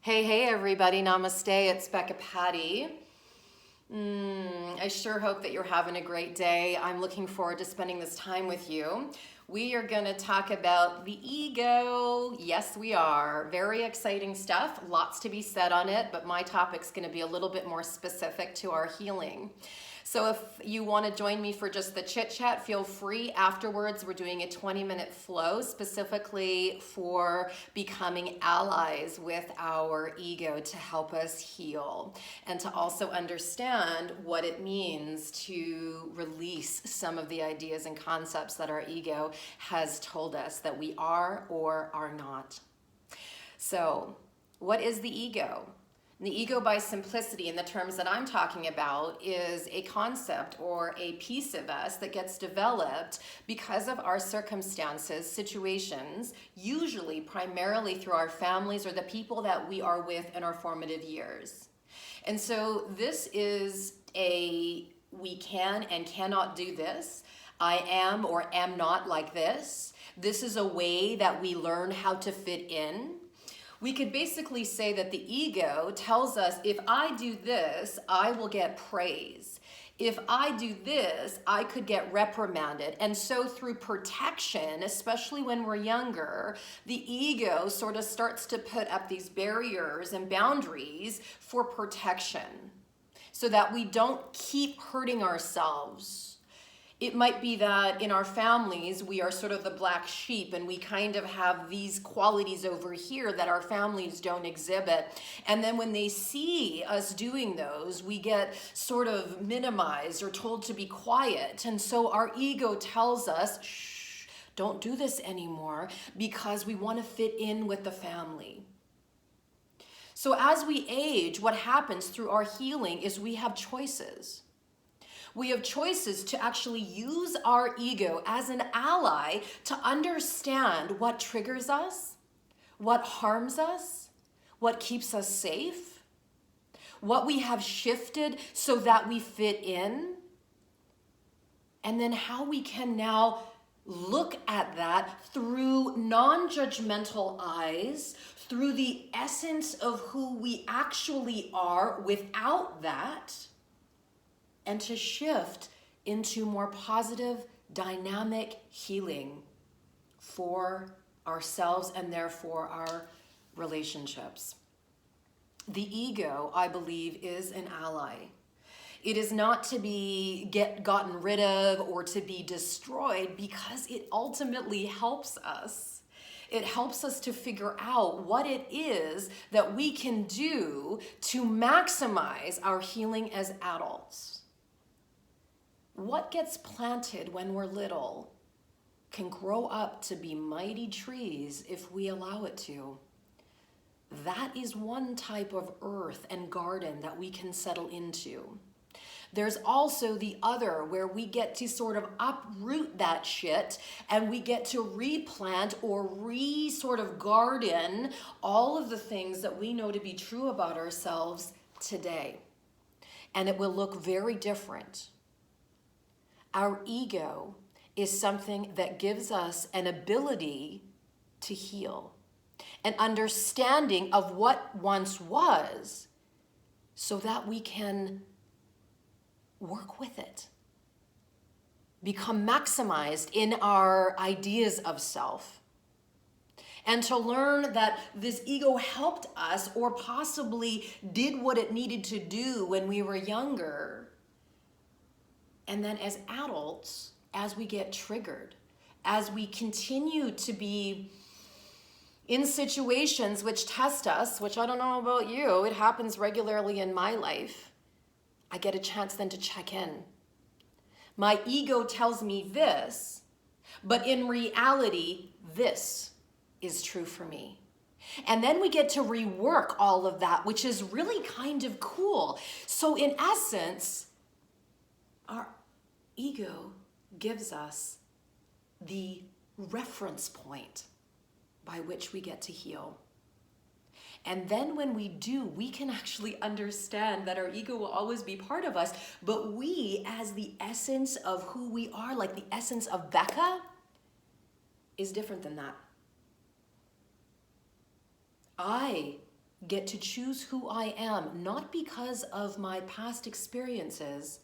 Hey everybody, Namaste, it's Becca Pati. I sure hope that you're having a great day. I'm looking forward to spending this time with you. We are going to talk about the ego. Yes, we are. Very exciting stuff. Lots to be said on it, but my topic's going to be a little bit more specific to our healing. So if you want to join me for just the chit chat, feel free. Afterwards, we're doing a 20-minute flow specifically for becoming allies with our ego to help us heal and to also understand what it means to release some of the ideas and concepts that our ego has told us that we are or are not. So, what is the ego? The ego, by simplicity, in the terms that I'm talking about, is a concept or a piece of us that gets developed because of our circumstances, situations, usually primarily through our families or the people that we are with in our formative years. And so this is we can and cannot do this. I am or am not like this. This is a way that we learn how to fit in. We could basically say that the ego tells us, if I do this, I will get praise. If I do this, I could get reprimanded. And so through protection, especially when we're younger, the ego sort of starts to put up these barriers and boundaries for protection so that we don't keep hurting ourselves. It might be that in our families, we are sort of the black sheep and we kind of have these qualities over here that our families don't exhibit. And then when they see us doing those, we get sort of minimized or told to be quiet. And so our ego tells us, shh, don't do this anymore because we want to fit in with the family. So as we age, what happens through our healing is we have choices. We have choices to actually use our ego as an ally to understand what triggers us, what harms us, what keeps us safe, what we have shifted so that we fit in, and then how we can now look at that through non-judgmental eyes, through the essence of who we actually are without that, and to shift into more positive, dynamic healing for ourselves and therefore our relationships. The ego, I believe, is an ally. It is not to be gotten rid of or to be destroyed because it ultimately helps us. It helps us to figure out what it is that we can do to maximize our healing as adults. What gets planted when we're little can grow up to be mighty trees if we allow it to. That is one type of earth and garden that we can settle into. There's also the other where we get to sort of uproot that shit and we get to replant or sort of garden all of the things that we know to be true about ourselves today. And it will look very different. Our ego is something that gives us an ability to heal, an understanding of what once was so that we can work with it, become maximized in our ideas of self, and to learn that this ego helped us or possibly did what it needed to do when we were younger. And then as adults, as we get triggered, as we continue to be in situations which test us, which I don't know about you, it happens regularly in my life, I get a chance then to check in. My ego tells me this, but in reality, this is true for me. And then we get to rework all of that, which is really kind of cool. So in essence, our ego gives us the reference point by which we get to heal. And then when we do, we can actually understand that our ego will always be part of us, but we, as the essence of who we are, like the essence of Becca, is different than that. I get to choose who I am, not because of my past experiences,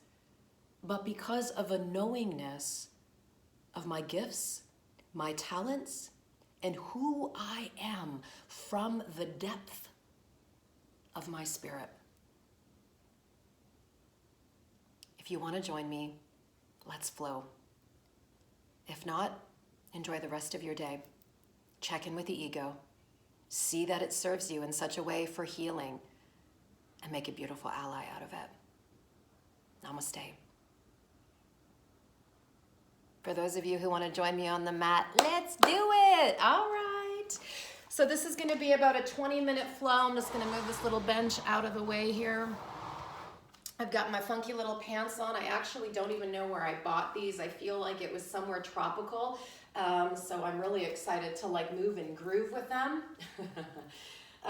but because of a knowingness of my gifts, my talents, and who I am from the depth of my spirit. If you want to join me, let's flow. If not, enjoy the rest of your day. Check in with the ego. See that it serves you in such a way for healing, and make a beautiful ally out of it. Namaste. For those of you who want to join me on the mat, let's do it. All right. So this is going to be about a 20-minute flow. I'm just going to move this little bench out of the way here. I've got my funky little pants on. I actually don't even know where I bought these. I feel like it was somewhere tropical. So I'm really excited to like move and groove with them.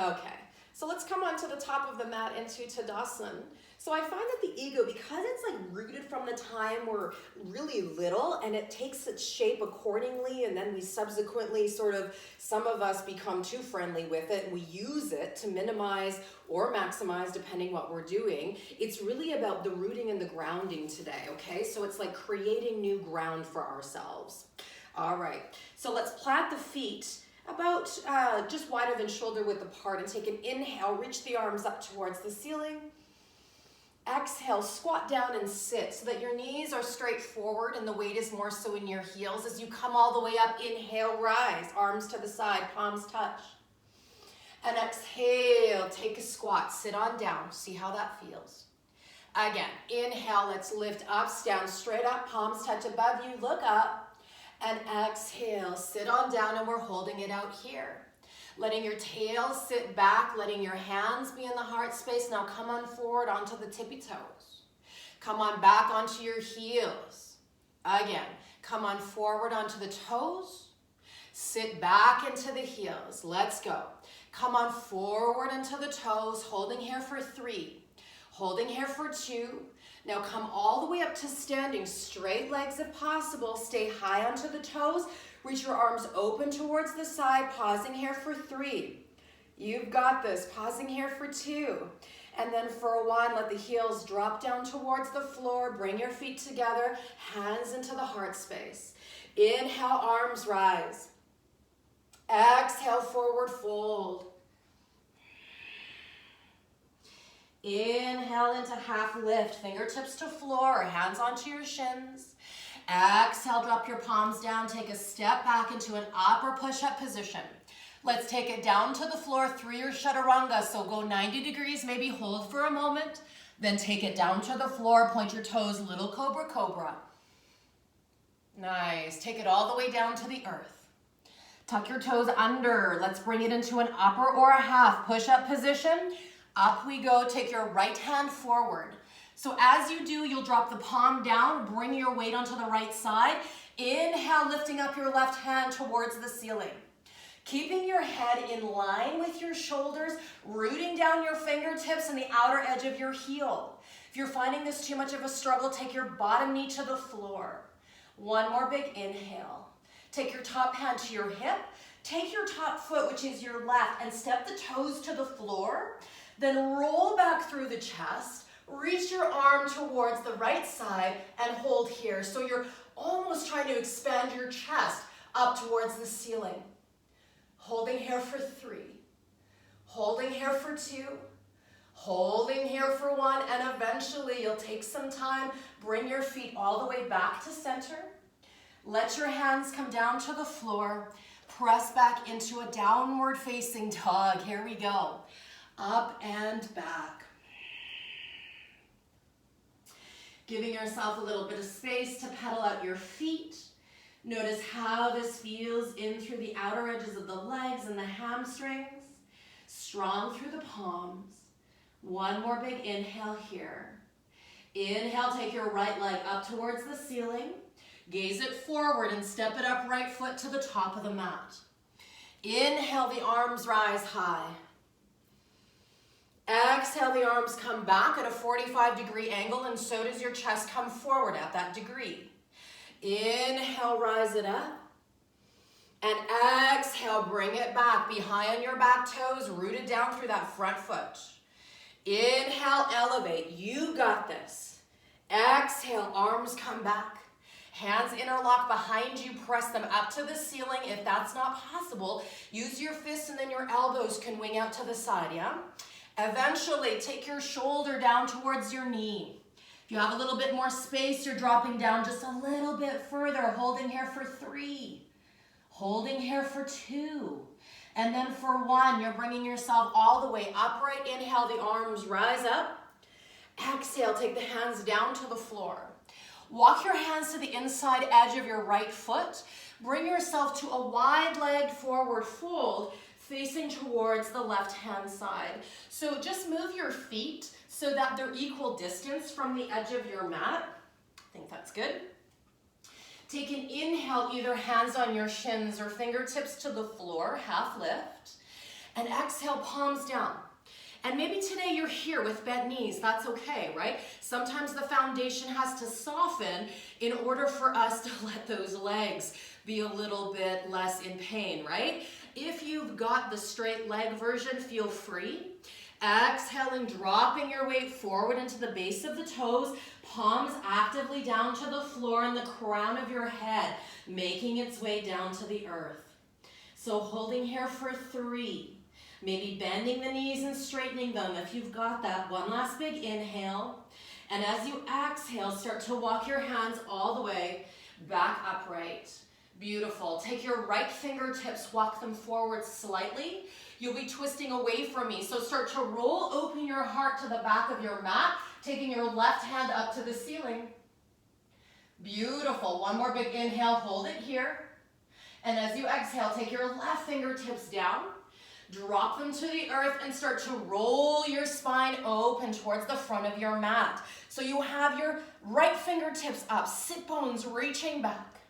Okay, so let's come onto the top of the mat into Tadasana. So I find that the ego, because it's like rooted from the time we're really little, and it takes its shape accordingly, and then we subsequently sort of, some of us become too friendly with it, and we use it to minimize or maximize depending what we're doing. It's really about the rooting and the grounding today, okay? So it's like creating new ground for ourselves. All right, so let's plant the feet about just wider than shoulder width apart, and take an inhale, reach the arms up towards the ceiling. Exhale, squat down and sit so that your knees are straight forward and the weight is more so in your heels. As you come all the way up, inhale, rise, arms to the side, palms touch. And exhale, take a squat, sit on down, see how that feels. Again, inhale, let's lift up, stand straight up, palms touch above you, look up. And exhale, sit on down, and we're holding it out here. Letting your tail sit back, letting your hands be in the heart space. Now come on forward onto the tippy toes. Come on back onto your heels. Again, come on forward onto the toes. Sit back into the heels. Let's go. Come on forward into the toes, holding here for 3. Holding here for 2. Now come all the way up to standing, straight legs if possible. Stay high onto the toes. Reach your arms open towards the side, pausing here for 3. You've got this, pausing here for 2. And then for 1, let the heels drop down towards the floor. Bring your feet together, hands into the heart space. Inhale, arms rise. Exhale, forward fold. Inhale into half lift, fingertips to floor, or hands onto your shins. Exhale, drop your palms down, take a step back into an up or push-up position. Let's take it down to the floor, 3 or chaturanga, so go 90 degrees, maybe hold for a moment, then take it down to the floor, point your toes, little cobra, cobra. Nice, take it all the way down to the earth. Tuck your toes under, let's bring it into an upper or a half push-up position. Up we go, take your right hand forward. So as you do, you'll drop the palm down, bring your weight onto the right side. Inhale, lifting up your left hand towards the ceiling. Keeping your head in line with your shoulders, rooting down your fingertips and the outer edge of your heel. If you're finding this too much of a struggle, take your bottom knee to the floor. 1 more big inhale. Take your top hand to your hip. Take your top foot, which is your left, and step the toes to the floor. Then roll back through the chest. Reach your arm towards the right side and hold here. So you're almost trying to expand your chest up towards the ceiling. Holding here for 3. Holding here for 2. Holding here for 1. And eventually you'll take some time. Bring your feet all the way back to center. Let your hands come down to the floor. Press back into a downward facing dog. Here we go. Up and back. Giving yourself a little bit of space to pedal out your feet. Notice how this feels in through the outer edges of the legs and the hamstrings. Strong through the palms. 1 more big inhale here. Inhale, take your right leg up towards the ceiling. Gaze it forward and step it up, right foot to the top of the mat. Inhale, the arms rise high. Exhale, the arms come back at a 45-degree angle, and so does your chest come forward at that degree. Inhale, rise it up. And exhale, bring it back. Be high on your back toes, rooted down through that front foot. Inhale, elevate. You got this. Exhale, arms come back. Hands interlock behind you, press them up to the ceiling. If that's not possible, use your fists and then your elbows can wing out to the side, yeah? Eventually, take your shoulder down towards your knee. If you have a little bit more space, you're dropping down just a little bit further, holding here for 3, holding here for 2, and then for 1, you're bringing yourself all the way upright. Inhale, the arms rise up. Exhale, take the hands down to the floor. Walk your hands to the inside edge of your right foot. Bring yourself to a wide-legged forward fold facing towards the left-hand side. So just move your feet so that they're equal distance from the edge of your mat. I think that's good. Take an inhale, either hands on your shins or fingertips to the floor, half lift. And exhale, palms down. And maybe today you're here with bent knees, that's okay, right? Sometimes the foundation has to soften in order for us to let those legs be a little bit less in pain, right? If you've got the straight leg version, feel free. Exhaling, dropping your weight forward into the base of the toes, palms actively down to the floor and the crown of your head, making its way down to the earth. So holding here for 3. Maybe bending the knees and straightening them if you've got that. One last big inhale. And as you exhale, start to walk your hands all the way back upright. Beautiful. Take your right fingertips, walk them forward slightly. You'll be twisting away from me. So start to roll open your heart to the back of your mat, taking your left hand up to the ceiling. Beautiful. One more big inhale. Hold it here. And as you exhale, take your left fingertips down. Drop them to the earth and start to roll your spine open towards the front of your mat. So you have your right fingertips up, sit bones reaching back.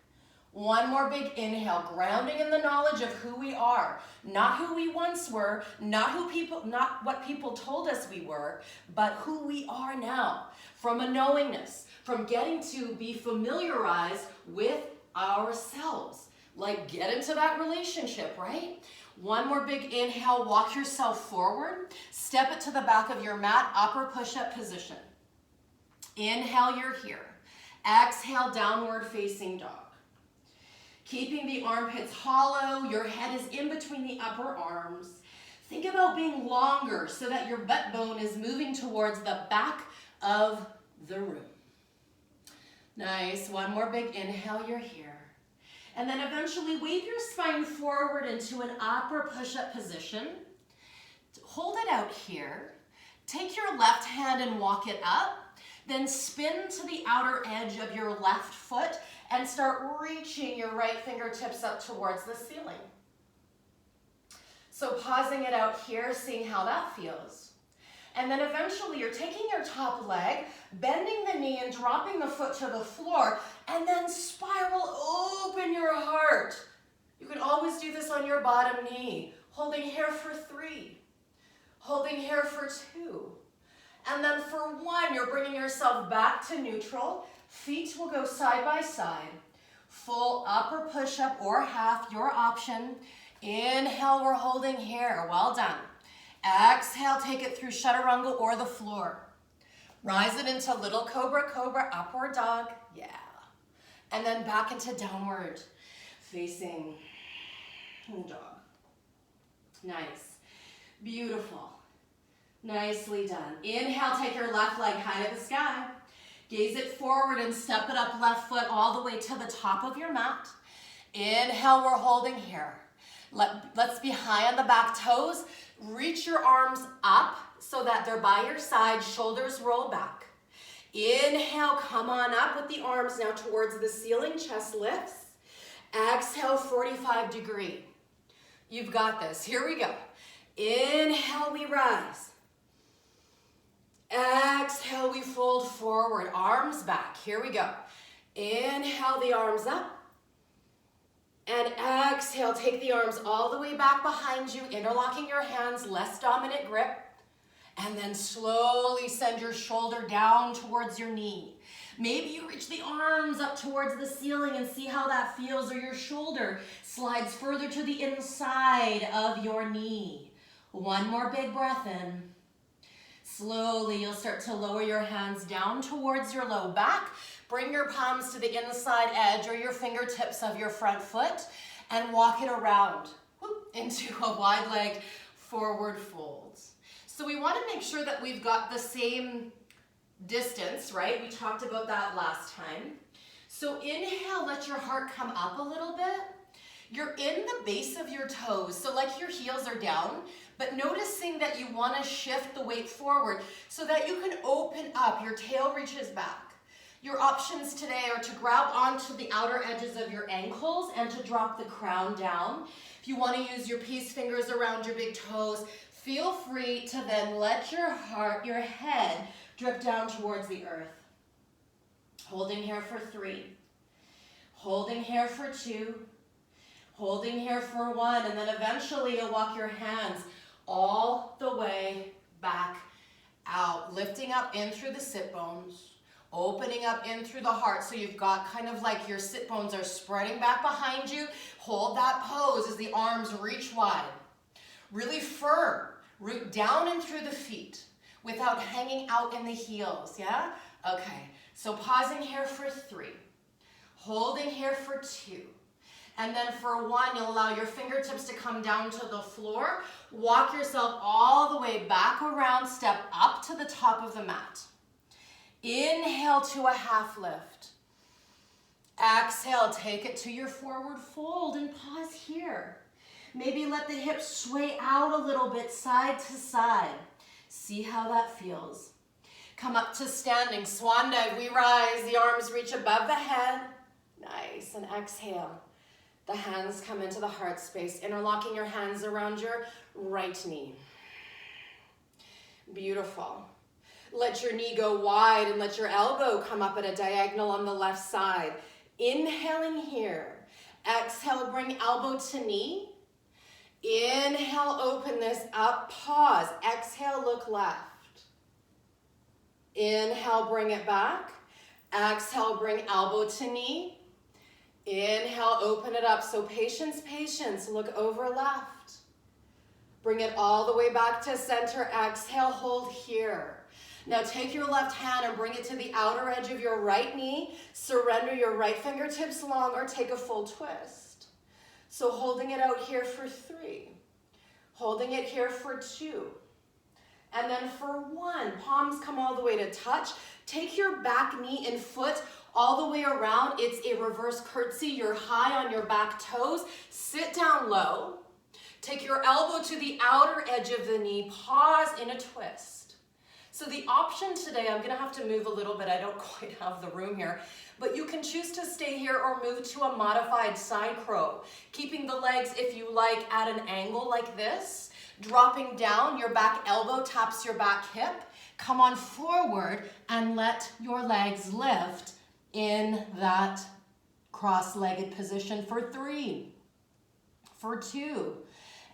One more big inhale, grounding in the knowledge of who we are, not who we once were, not what people told us we were, but who we are now. From a knowingness, from getting to be familiarized with ourselves. Like get into that relationship, right? One more big inhale, walk yourself forward, step it to the back of your mat, upper push-up position. Inhale, you're here. Exhale, downward facing dog. Keeping the armpits hollow, your head is in between the upper arms. Think about being longer so that your butt bone is moving towards the back of the room. Nice, one more big inhale, you're here. And then eventually wave your spine forward into an upper push-up position. Hold it out here. Take your left hand and walk it up. Then spin to the outer edge of your left foot and start reaching your right fingertips up towards the ceiling. So pausing it out here, seeing how that feels. And then eventually you're taking your top leg, bending the knee and dropping the foot to the floor, and then spiral open your heart. You can always do this on your bottom knee, holding here for 3, holding here for 2. And then for 1, you're bringing yourself back to neutral. Feet will go side by side. Full upper push-up or half, your option. Inhale, we're holding here. Well done. Exhale, take it through chaturanga or the floor. Rise it into little cobra, cobra, upward dog. Yeah. And then back into downward facing dog. Nice. Beautiful. Nicely done. Inhale, take your left leg high to the sky. Gaze it forward and step it up left foot all the way to the top of your mat. Inhale, we're holding here. Let's be high on the back toes. Reach your arms up so that they're by your side, shoulders roll back. Inhale, come on up with the arms now towards the ceiling, chest lifts. Exhale, 45 degree. You've got this. Here we go. Inhale, we rise. Exhale, we fold forward, arms back. Here we go. Inhale, the arms up. And exhale, take the arms all the way back behind you, interlocking your hands, less dominant grip. And then slowly send your shoulder down towards your knee. Maybe you reach the arms up towards the ceiling and see how that feels, or your shoulder slides further to the inside of your knee. One more big breath in. Slowly, you'll start to lower your hands down towards your low back. Bring your palms to the inside edge or your fingertips of your front foot and walk it around into a wide-legged forward fold. So we want to make sure that we've got the same distance, right? We talked about that last time. So inhale, let your heart come up a little bit. You're in the base of your toes, so like your heels are down, but noticing that you want to shift the weight forward so that you can open up, your tail reaches back. Your options today are to grab onto the outer edges of your ankles and to drop the crown down. If you want to use your peace fingers around your big toes, feel free to then let your head drip down towards the earth. Holding here for 3. Holding here for 2. Holding here for 1. And then eventually you'll walk your hands all the way back out. Lifting up in through the sit bones. Opening up in through the heart. So you've got kind of like your sit bones are spreading back behind you. Hold that pose as the arms reach wide. Really firm. Root down and through the feet without hanging out in the heels, yeah? Okay, so pausing here for 3. Holding here for 2. And then for 1, you'll allow your fingertips to come down to the floor. Walk yourself all the way back around, step up to the top of the mat. Inhale to a half lift. Exhale, take it to your forward fold and pause here. Maybe let the hips sway out a little bit side to side. See how that feels. Come up to standing, swan dive, we rise, the arms reach above the head. Nice, and exhale. The hands come into the heart space, interlocking your hands around your right knee. Beautiful. Let your knee go wide and let your elbow come up at a diagonal on the left side. Inhaling here. Exhale, bring elbow to knee. Inhale, open this up, pause. Exhale, look left. Inhale, bring it back. Exhale, bring elbow to knee. Inhale, open it up. So patience, patience, look over left. Bring it all the way back to center. Exhale, hold here. Now take your left hand and bring it to the outer edge of your right knee. Surrender your right fingertips long or take a full twist. So holding it out here for 3, holding it here for 2, and then for 1, palms come all the way to touch. Take your back knee and foot all the way around. It's a reverse curtsy. You're high on your back toes. Sit down low. Take your elbow to the outer edge of the knee. Pause in a twist. So the option today, I'm gonna have to move a little bit. I don't quite have the room here. But you can choose to stay here or move to a modified side crow, keeping the legs, if you like, at an angle like this, dropping down, your back elbow taps your back hip, come on forward and let your legs lift in that cross-legged position for 3, for 2,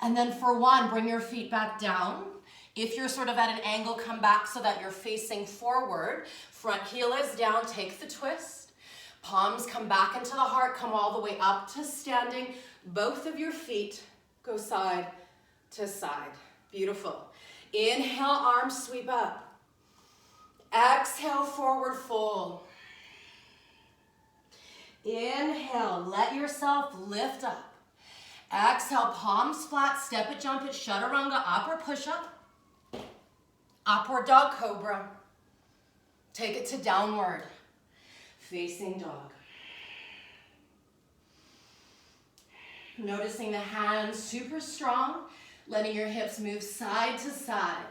and then for 1, bring your feet back down. If you're sort of at an angle, come back so that you're facing forward. Front heel is down, take the twist. Palms come back into the heart, come all the way up to standing. Both of your feet go side to side. Beautiful. Inhale, arms sweep up. Exhale, forward fold. Inhale, let yourself lift up. Exhale, palms flat, step it, jump it, chaturanga, up or push up. Upward dog cobra. Take it to downward facing dog. Noticing the hands super strong, letting your hips move side to side.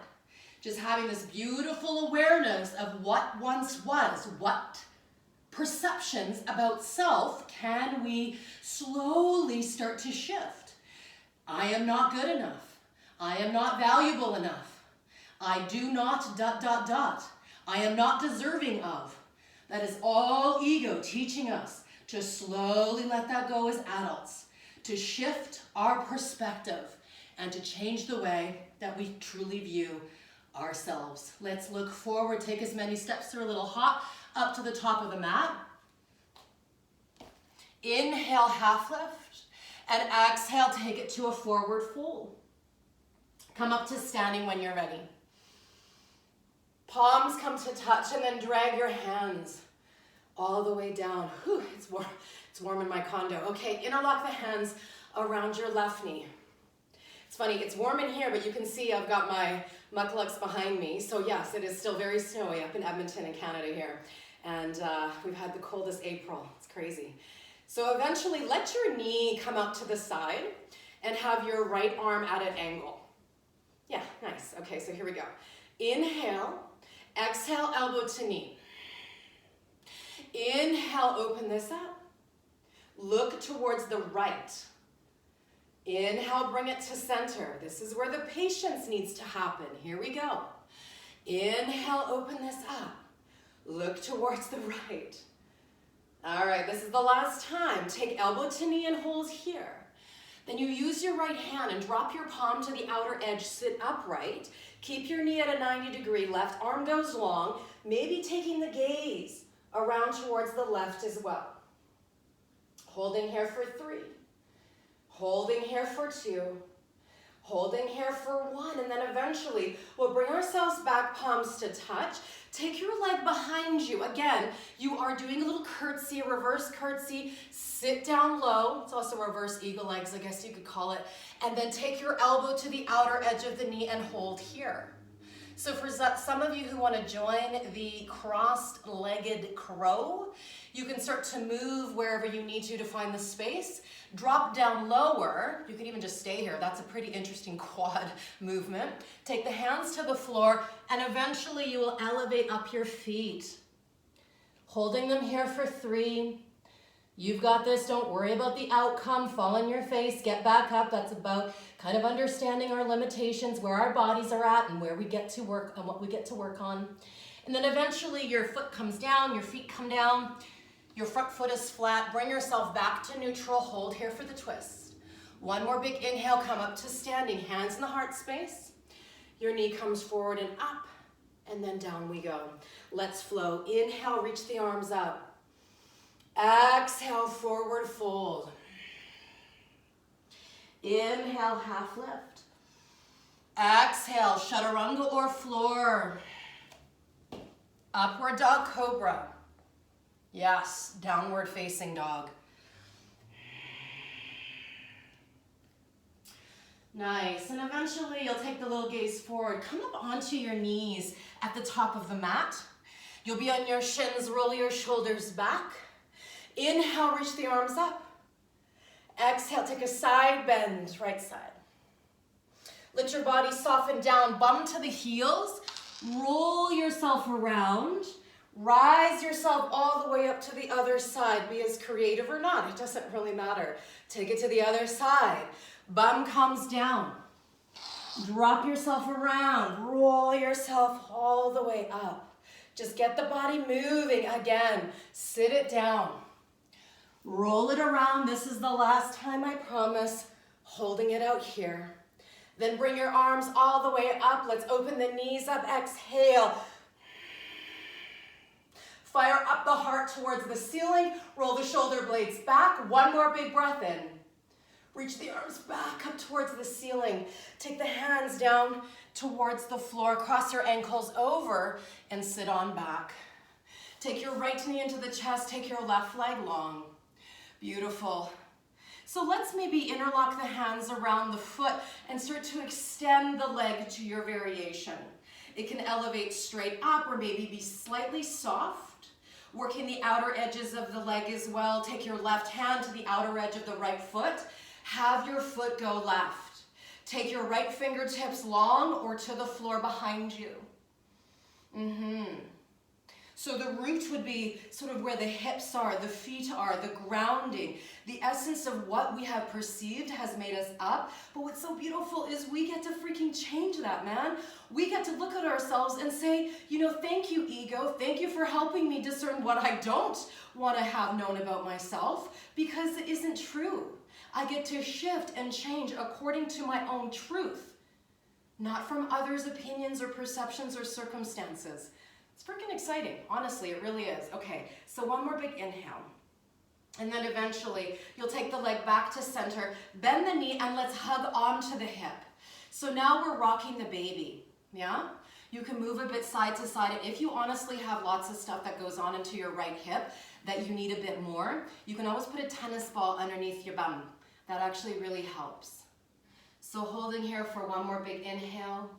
Just having this beautiful awareness of what once was, what perceptions about self can we slowly start to shift. I am not good enough. I am not valuable enough. I do not ... I am not deserving of. That is all ego teaching us to slowly let that go as adults, to shift our perspective and to change the way that we truly view ourselves. Let's look forward, take as many steps through a little hop up to the top of the mat. Inhale, half lift, and exhale, take it to a forward fold. Come up to standing when you're ready. Palms come to touch and then drag your hands all the way down. Whew, it's warm. It's warm in my condo. Okay, interlock the hands around your left knee. It's funny, it's warm in here, but you can see I've got my mukluks behind me. So yes, it is still very snowy up in Edmonton in Canada here. And we've had the coldest April. It's crazy. So eventually let your knee come out to the side and have your right arm at an angle. Yeah, nice. Okay, so here we go. Inhale, exhale, elbow to knee. Inhale, open this up. Look towards the right. Inhale, bring it to center. This is where the patience needs to happen. Here we go. Inhale, open this up. Look towards the right. All right, this is the last time. Take elbow to knee and hold here. Then you use your right hand and drop your palm to the outer edge, sit upright. Keep your knee at a 90-degree, left arm goes long, maybe taking the gaze around towards the left as well. Holding here for 3. Holding here for 2. Holding here for 1, and then eventually we'll bring ourselves back, palms to touch. Take your leg behind you. Again, you are doing a little curtsy, a reverse curtsy. Sit down low. It's also reverse eagle legs, I guess you could call it. And then take your elbow to the outer edge of the knee and hold here. So for some of you who want to join the crossed-legged crow, you can start to move wherever you need to find the space. Drop down lower. You can even just stay here. That's a pretty interesting quad movement. Take the hands to the floor, and eventually you will elevate up your feet. Holding them here for 3. You've got this. Don't worry about the outcome. Fall on your face. Get back up. That's about kind of understanding our limitations, where our bodies are at, and where we get to work on what we get to work on. And then eventually your foot comes down, your feet come down, your front foot is flat. Bring yourself back to neutral. Hold here for the twist. One more big inhale. Come up to standing. Hands in the heart space. Your knee comes forward and up, and then down we go. Let's flow. Inhale, reach the arms up. Exhale, forward fold. Inhale, half lift. Exhale, chaturanga or floor. Upward dog cobra. Yes, downward facing dog. Nice, and eventually you'll take the little gaze forward. Come up onto your knees at the top of the mat. You'll be on your shins, roll your shoulders back. Inhale, reach the arms up. Exhale, take a side bend, right side. Let your body soften down, bum to the heels. Roll yourself around. Rise yourself all the way up to the other side. Be as creative or not, it doesn't really matter. Take it to the other side. Bum comes down. Drop yourself around. Roll yourself all the way up. Just get the body moving again. Sit it down. Roll it around. This is the last time, I promise. Holding it out here. Then bring your arms all the way up. Let's open the knees up. Exhale. Fire up the heart towards the ceiling. Roll the shoulder blades back. One more big breath in. Reach the arms back up towards the ceiling. Take the hands down towards the floor. Cross your ankles over and sit on back. Take your right knee into the chest. Take your left leg long. Beautiful. So let's maybe interlock the hands around the foot and start to extend the leg to your variation. It can elevate straight up or maybe be slightly soft. Working the outer edges of the leg as well. Take your left hand to the outer edge of the right foot. Have your foot go left. Take your right fingertips long or to the floor behind you. So the root would be sort of where the hips are, the feet are, the grounding. The essence of what we have perceived has made us up. But what's so beautiful is we get to freaking change that, man. We get to look at ourselves and say, you know, thank you, ego. Thank you for helping me discern what I don't want to have known about myself, because it isn't true. I get to shift and change according to my own truth. not from others' opinions or perceptions or circumstances. It's freaking exciting. Honestly, it really is. Okay, so one more big inhale. And then eventually, you'll take the leg back to center, bend the knee, and let's hug onto the hip. So now we're rocking the baby, yeah? You can move a bit side to side. If you honestly have lots of stuff that goes on into your right hip that you need a bit more, you can always put a tennis ball underneath your bum. That actually really helps. So holding here for one more big inhale.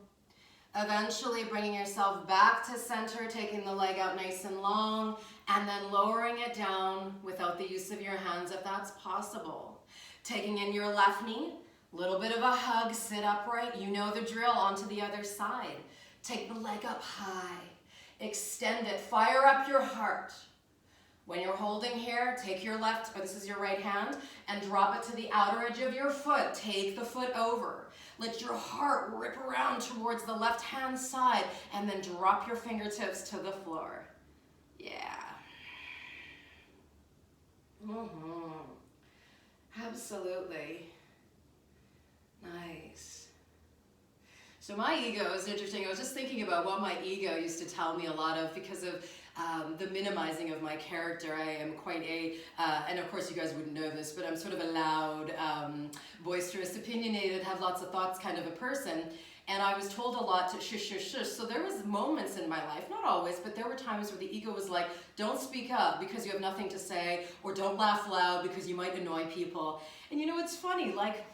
Eventually bringing yourself back to center, taking the leg out nice and long, and then lowering it down without the use of your hands if that's possible. Taking in your left knee, little bit of a hug, sit upright. You know the drill, onto the other side. Take the leg up high, extend it, fire up your heart. When you're holding here, take your left, or this is your right hand, and drop it to the outer edge of your foot. Take the foot over. Let your heart rip around towards the left hand side, and then drop your fingertips to the floor. Yeah. Absolutely. Nice. So my ego is interesting. I was just thinking about what my ego used to tell me a lot of because of the minimizing of my character. I am quite a, and of course you guys wouldn't know this, but I'm sort of a loud, boisterous, opinionated, have lots of thoughts kind of a person. And I was told a lot to shush, shush, shush. So there was moments in my life, not always, but there were times where the ego was like, don't speak up because you have nothing to say, or don't laugh loud because you might annoy people. And you know, it's funny, like,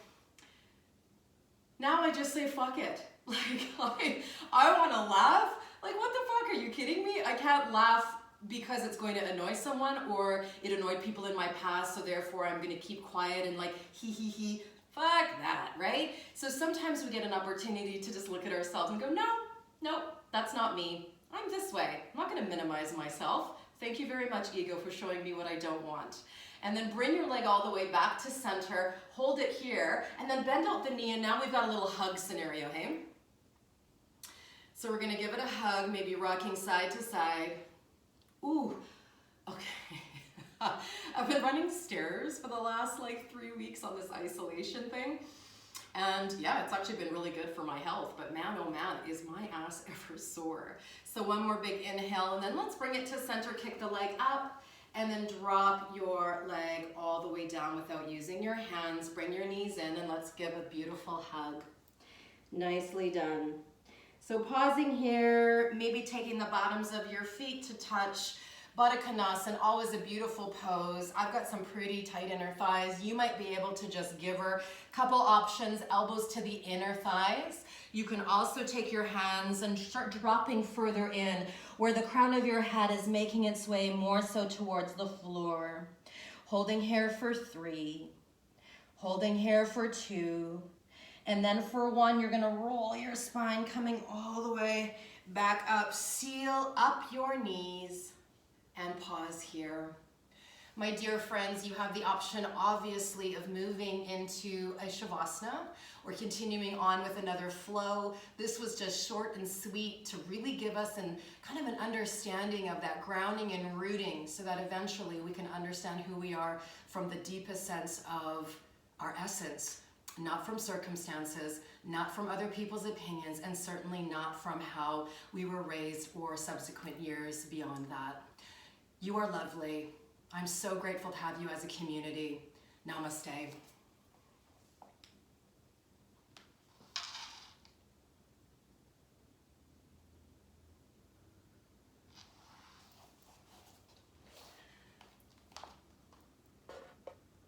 now I just say, fuck it. Like, I want to laugh. Like, what the fuck, are you kidding me? I can't laugh because it's going to annoy someone or it annoyed people in my past, so therefore I'm going to keep quiet and like, hee. Fuck that, right? So sometimes we get an opportunity to just look at ourselves and go, no, that's not me. I'm this way. I'm not going to minimize myself. Thank you very much, ego, for showing me what I don't want. And then bring your leg all the way back to center, hold it here, and then bend out the knee, and now we've got a little hug scenario, hey? So we're gonna give it a hug, maybe rocking side to side. Ooh, okay. I've been running stairs for the last like 3 weeks on this isolation thing. And yeah, it's actually been really good for my health, but man, oh man, is my ass ever sore. So one more big inhale, and then let's bring it to center, kick the leg up, and then drop your leg all the way down without using your hands. Bring your knees in, and let's give a beautiful hug. Nicely done. So pausing here, maybe taking the bottoms of your feet to touch. Baddha Konasana, always a beautiful pose. I've got some pretty tight inner thighs. You might be able to just give her a couple options, elbows to the inner thighs. You can also take your hands and start dropping further in where the crown of your head is making its way more so towards the floor. Holding here for 3, holding here for 2, and then for 1, you're gonna roll your spine coming all the way back up. Seal up your knees and pause here. My dear friends, you have the option, obviously, of moving into a Shavasana or continuing on with another flow. This was just short and sweet to really give us kind of an understanding of that grounding and rooting so that eventually we can understand who we are from the deepest sense of our essence, not from circumstances, not from other people's opinions, and certainly not from how we were raised or subsequent years beyond that. You are lovely. I'm so grateful to have you as a community. Namaste.